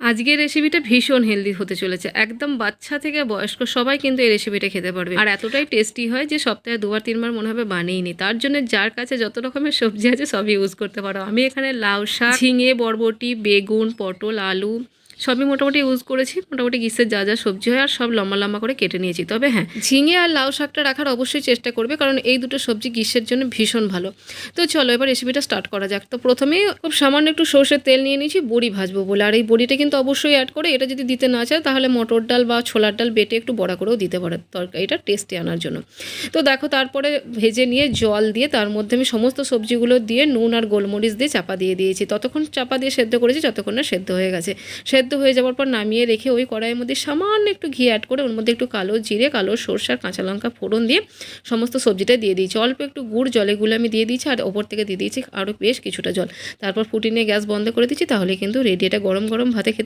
আজকের রেসিপিটা ভীষণ হেলদি হতে চলেছে। একদম বাচ্চা থেকে বয়স্ক সবাই কিন্তু এই রেসিপিটা খেতে পারবে, আর এতটাই টেস্টি হয় যে সপ্তাহে 2-3 বার মনে হবে বানিয়ে নি। তার জন্য যার কাছে যত রকমের সবজি আছে সবই ইউজ করতে পারো। আমি এখানে লাউ শাক, ঝিঙে, বরবটি, বেগুন, পটল, আলু সবই মোটামুটি ইউজ করেছি। মোটামুটি গ্রীষ্মের যা যা সবজি হয় আর সব লম্বা লম্বা করে কেটে নিয়েছি। তবে হ্যাঁ, ঝিঙে আর লাউ শাকটা রাখার অবশ্যই চেষ্টা করবে, কারণ এই দুটো সবজি গ্রীষ্মের জন্য ভীষণ ভালো। তো চলো এবার রেসিপিটা স্টার্ট করা যাক। তো প্রথমেই খুব সামান্য একটু সর্ষের তেল নিয়ে নিয়েছি বড়ি ভাজবো বলে, আর এই বড়িটা কিন্তু অবশ্যই অ্যাড করে। এটা যদি দিতে না চায় তাহলে মটর ডাল বা ছোলার ডাল বেটে একটু বড়া করেও দিতে পারে তরকারিটা টেস্টি আনার জন্য। তো দেখো তারপরে ভেজে নিয়ে জল দিয়ে তার মধ্যে আমি সমস্ত সবজিগুলো দিয়ে নুন আর গোলমরিচ দিয়ে চাপা দিয়ে দিয়েছি। ততক্ষণ চাপা দিয়ে সেদ্ধ করেছি যতক্ষণ না সেদ্ধ হয়ে গেছে। সেদ্ধ হয়ে যাওয়ার পর নামিয়ে রেখে ওই কড়াইয়ের মধ্যে সামান্য একটু ঘি অ্যাড করে ওর মধ্যে একটু কালো জিরে, কালো সরষে আর কাঁচা লঙ্কা ফোড়ন দিয়ে সমস্ত সবজিটা দিয়ে দিয়েছি। অল্প একটু গুড় জলে গুলে আমি দিয়ে দিয়েছি, আর ওপর থেকে দিয়ে দিয়েছি আরও বেশ কিছুটা জল। তারপর ফুটিয়ে নিয়ে গ্যাস বন্ধ করে দিচ্ছি। তাহলে কিন্তু রেডি। এটা গরম গরম ভাতে খেতে